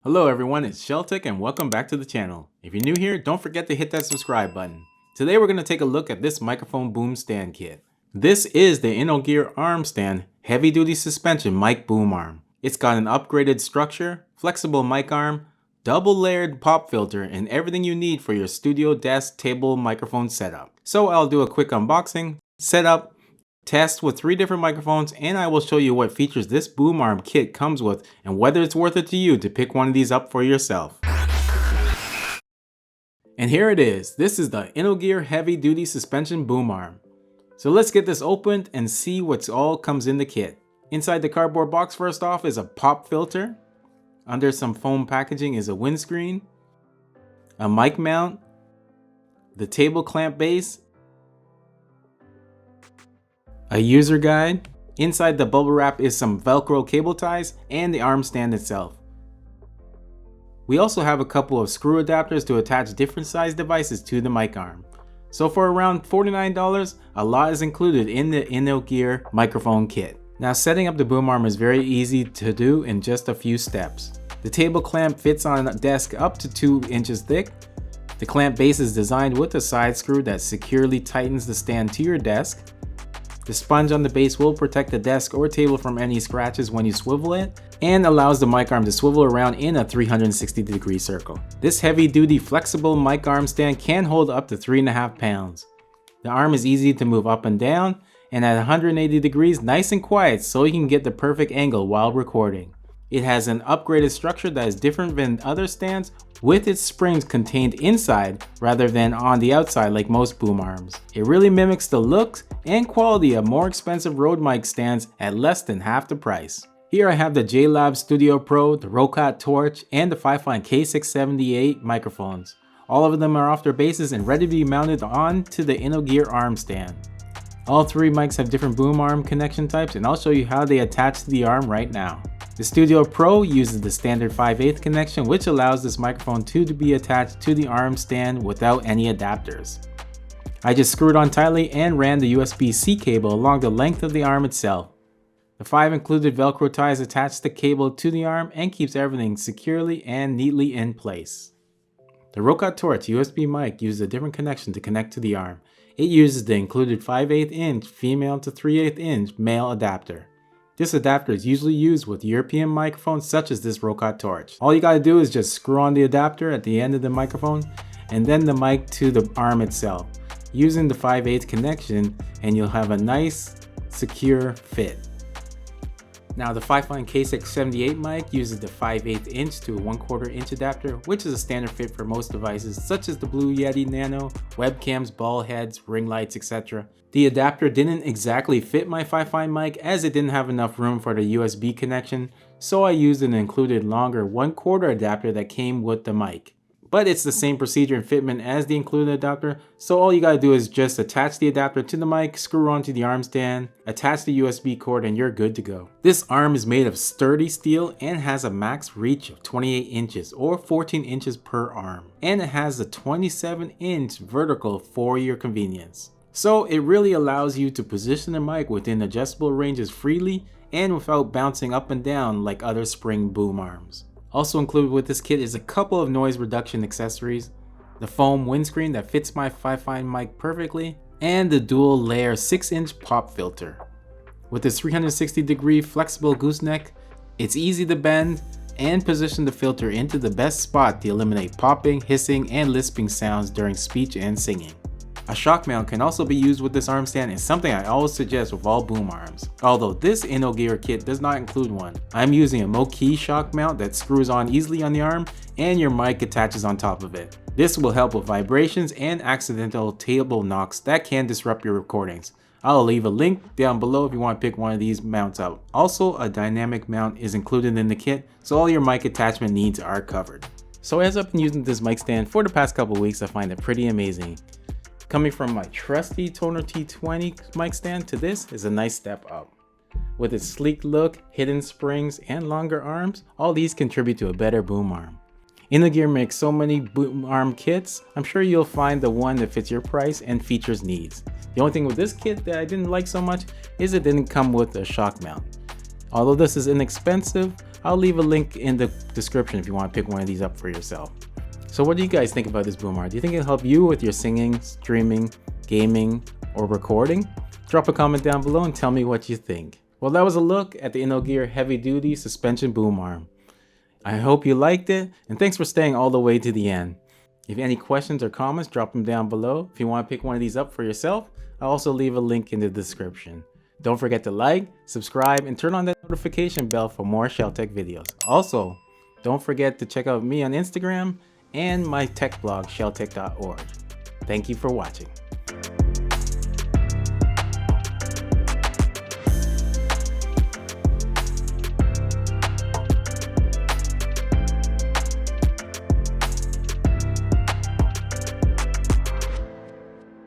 Hello everyone, it's SHELTECH and welcome back to the channel. If you're new here, don't forget to hit that subscribe button. Today we're going to take a look at this microphone boom stand kit. This is the InnoGear Arm Stand heavy duty suspension mic boom arm. It's got an upgraded structure, flexible mic arm, double layered pop filter, and everything you need for your studio desk table microphone setup. So I'll do a quick unboxing, setup, test with 3 different microphones, and I will show you what features this boom arm kit comes with and whether it's worth it to you to pick one of these up for yourself. And here it is. This is the InnoGear heavy duty suspension boom arm. So let's get this opened and see what's all comes in the kit. Inside the cardboard box, first off, is a pop filter. Under some foam packaging is a windscreen, a mic mount, the table clamp base, a user guide. Inside the bubble wrap is some Velcro cable ties and the arm stand itself. We also have a couple of screw adapters to attach different size devices to the mic arm. So for around $49, a lot is included in the InnoGear microphone kit. Now setting up the boom arm is very easy to do in just a few steps. The table clamp fits on a desk up to 2 inches thick. The clamp base is designed with a side screw that securely tightens the stand to your desk. The sponge on the base will protect the desk or table from any scratches when you swivel it, and allows the mic arm to swivel around in a 360-degree circle. This heavy-duty flexible mic arm stand can hold up to 3.5 pounds. The arm is easy to move up and down, and at 180 degrees nice and quiet so you can get the perfect angle while recording. It has an upgraded structure that is different than other stands, with its springs contained inside rather than on the outside like most boom arms. It really mimics the looks and quality of more expensive Rode mic stands at less than half the price. Here I have the Jlab Studio Pro, the Roccat torch, and the Fifine K678 microphones. All of them are off their bases and ready to be mounted onto the InnoGear arm stand. All 3 mics have different boom arm connection types, and I'll show you how they attach to the arm right now. The Studio Pro uses the standard 5/8 connection, which allows this microphone to be attached to the arm stand without any adapters. I just screwed on tightly and ran the USB-C cable along the length of the arm itself. The 5 included Velcro ties attach the cable to the arm and keeps everything securely and neatly in place. The Roccat torch USB mic uses a different connection to connect to the arm. It uses the included 5/8 inch female to 3/8 inch male adapter. This adapter is usually used with European microphones such as this Roccat torch. All you gotta do is just screw on the adapter at the end of the microphone and then the mic to the arm itself, using the 5/8 connection, and you'll have a nice, secure fit. Now the Fifine K678 mic uses the 5/8 inch to a 1/4 inch adapter, which is a standard fit for most devices such as the Blue Yeti Nano, webcams, ball heads, ring lights, etc. The adapter didn't exactly fit my Fifine mic as it didn't have enough room for the USB connection, so I used an included longer 1/4 adapter that came with the mic. But it's the same procedure and fitment as the included adapter, so all you gotta do is just attach the adapter to the mic, screw onto the arm stand, attach the USB cord, and you're good to go. This arm is made of sturdy steel and has a max reach of 28 inches or 14 inches per arm. And it has a 27-inch vertical for your convenience. So it really allows you to position the mic within adjustable ranges freely and without bouncing up and down like other spring boom arms. Also included with this kit is a couple of noise reduction accessories, the foam windscreen that fits my Fifine mic perfectly, and the dual layer 6-inch pop filter. With this 360-degree flexible gooseneck, it's easy to bend and position the filter into the best spot to eliminate popping, hissing, and lisping sounds during speech and singing. A shock mount can also be used with this arm stand, and something I always suggest with all boom arms. Although this InnoGear kit does not include one. I'm using a Mo-Key shock mount that screws on easily on the arm and your mic attaches on top of it. This will help with vibrations and accidental table knocks that can disrupt your recordings. I'll leave a link down below if you want to pick one of these mounts out. Also, a dynamic mount is included in the kit, so all your mic attachment needs are covered. So as I've been using this mic stand for the past couple weeks, I find it pretty amazing. Coming from my trusty Toner T20 mic stand to this is a nice step up. With its sleek look, hidden springs, and longer arms, all these contribute to a better boom arm. InnoGear makes so many boom arm kits, I'm sure you'll find the one that fits your price and features needs. The only thing with this kit that I didn't like so much is it didn't come with a shock mount. Although this is inexpensive, I'll leave a link in the description if you want to pick one of these up for yourself. So what do you guys think about this boom arm? Do you think it'll help you with your singing, streaming, gaming, or recording? Drop a comment down below and tell me what you think. Well, that was a look at the InnoGear Heavy Duty Suspension Boom Arm. I hope you liked it, and thanks for staying all the way to the end. If you have any questions or comments, drop them down below. If you want to pick one of these up for yourself, I'll also leave a link in the description. Don't forget to like, subscribe, and turn on that notification bell for more SHELTECH videos. Also, don't forget to check out me on Instagram and my tech blog, sheltech.org. Thank you for watching.